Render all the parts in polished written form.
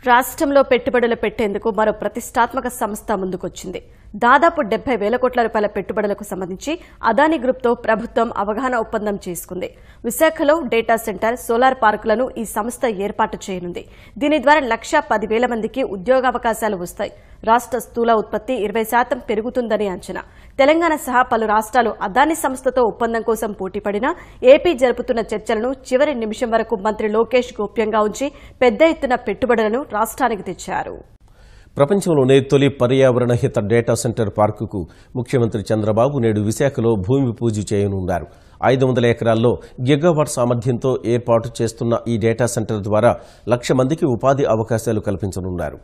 రాష్ట్రంలో పెట్టుబడులు పెట్టేందుకు మరో ప్రతిష్టాత్మక సంస్థ ముందుకొచ్చింది. దాదాపు 70,000 కోట్ల రూపాయల పెట్టుబడులకు సంబంధించి అదానీ గ్రూప్తో ప్రభుత్వం అవగాహన ఒప్పందం చేసుకుంది. విశాఖలో డేటా సెంటర్, సోలార్ పార్కులను ఈ సంస్థ ఏర్పాటు చేయనుంది. దీని ద్వారా 1,10,000 మందికి ఉద్యోగావకాశాలు వస్తాయి. రాష్ట్ర స్థూల ఉత్పత్తి 20% పెరుగుతుందని అంచనా. తెలంగాణ సహా పలు రాష్ట్రాలు అదానీ సంస్థతో ఒప్పందం కోసం పోటీపడినా ఏపీ జరుపుతున్న చర్చలను చివరి నిమిషం వరకు మంత్రి లోకేష్ గోప్యంగా ఉంచి పెద్ద ఎత్తున పెట్టుబడులను రాష్ట్రానికి తెచ్చారు. ప్రపంచంలోనే తొలి పర్యావరణ హిత డేటా సెంటర్ పార్కుకు ముఖ్యమంత్రి చంద్రబాబు నేడు విశాఖలో భూమి పూజ చేయనున్నారు. 500 ఎకరాల్లో గిగావాట్ సామర్థ్యంతో ఏర్పాటు చేస్తున్న ఈ డేటా సెంటర్ ద్వారా 1,00,000 మందికి ఉపాధి అవకాశాలు కల్పించనున్నారు.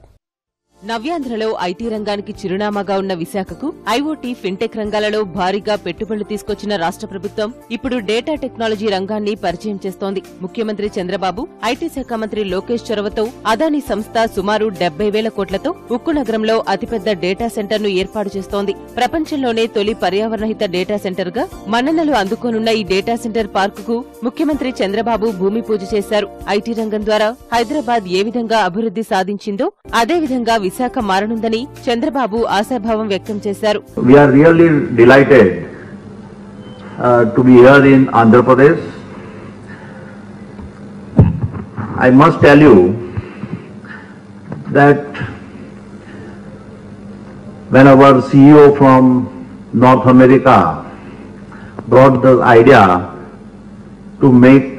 నవ్యాంధ్రలో ఐటీ రంగానికి చిరునామాగా ఉన్న విశాఖకు ఐఓటీ, ఫిన్టెక్ రంగాలలో భారీగా పెట్టుబడులు తీసుకొచ్చిన రాష్ట్ర ప్రభుత్వం ఇప్పుడు డేటా టెక్నాలజీ రంగాన్ని పరిచయం చేస్తోంది. ముఖ్యమంత్రి చంద్రబాబు, ఐటీ శాఖ మంత్రి లోకేష్ చొరవతో అదానీ సంస్థ సుమారు 70,000 కోట్లతో ఉక్కు నగరంలో అతిపెద్ద డేటా సెంటర్ను ఏర్పాటు చేస్తోంది. ప్రపంచంలోనే తొలి పర్యావరణహిత డేటా సెంటర్గా మన్ననలు అందుకోనున్న ఈ డేటా సెంటర్ పార్కుకు ముఖ్యమంత్రి చంద్రబాబు భూమి పూజ చేశారు. ఐటీ రంగం ద్వారా హైదరాబాద్ ఏ విధంగా అభివృద్ధి సాధించిందో అదేవిధంగా విశాఖ మారనుందని చంద్రబాబు ఆశాభావం వ్యక్తం చేశారు. We are really delighted to be here in Andhra Pradesh. I must tell you that when our CEO from North America brought the idea to make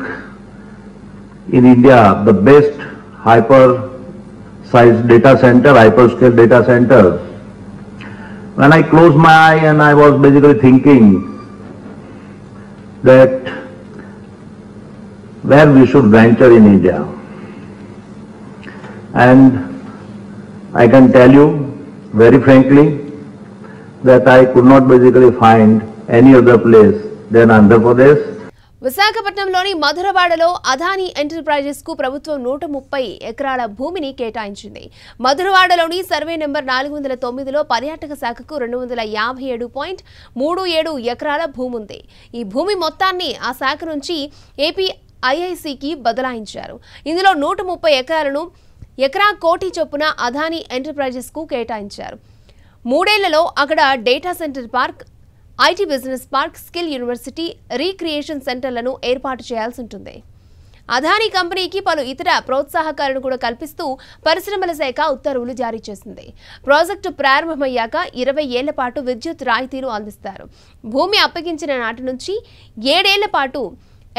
in India the best hyper-sized data center, hyperscale data center, when I closed my eye and I was basically thinking that where we should venture in India, and I can tell you very frankly that I could not basically find any other place than Andhra Pradesh. విశాఖపట్నంలోని మధురవాడలో Adani enterprises కు ప్రభుత్వం 130 ఎకరాల భూమిని కేటాయించింది. మధురవాడలోని survey number 409లో పర్యాటక శాఖకు 257.37 ఎకరాల భూమి ఉంది. ఈ భూమి మొత్తాన్ని ఆ శాఖ నుంచి ఏపీ ఐఐసికి బదలాయించారు. ఇందులో 130 ఎకరాలను ఎకరా కోటి చొప్పున అదానీ ఎంటర్ప్రైజెస్ కు కేటాయించారు. 3 ఏళ్లలో అక్కడ data centre park, IT business park, skill university, recreation సెంటర్లను ఏర్పాటు చేయాల్సి ఉంటుంది. అదానీ కంపెనీకి పలు ఇతర ప్రోత్సాహకాలను కూడా కల్పిస్తూ పరిశ్రమల శాఖ ఉత్తర్వులు జారీ చేసింది. ప్రాజెక్టు ప్రారంభమయ్యాక 20 ఏళ్ల పాటు విద్యుత్ రాయితీలు అందిస్తారు. భూమి అప్పగించిన నాటి నుంచి 7 ఏళ్ల పాటు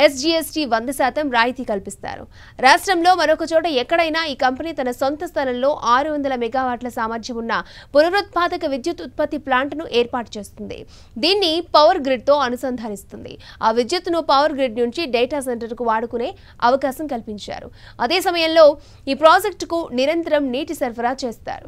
SGST 100% రాయితీ కల్పిస్తారు. రాష్ట్రంలో మరొక చోట ఎక్కడైనా ఈ కంపెనీ తన సొంత స్థలంలో 600 మెగావాట్ల సామర్థ్యం ఉన్న పునరుత్పాదక విద్యుత్ ఉత్పత్తి ప్లాంట్ను ఏర్పాటు చేస్తుంది. దీన్ని పవర్ గ్రిడ్తో అనుసంధానిస్తుంది. ఆ విద్యుత్తును పవర్ గ్రిడ్ నుంచి డేటా సెంటర్కు వాడుకునే అవకాశం కల్పించారు. అదే సమయంలో ఈ ప్రాజెక్టుకు నిరంతరం నీటి సరఫరా చేస్తారు.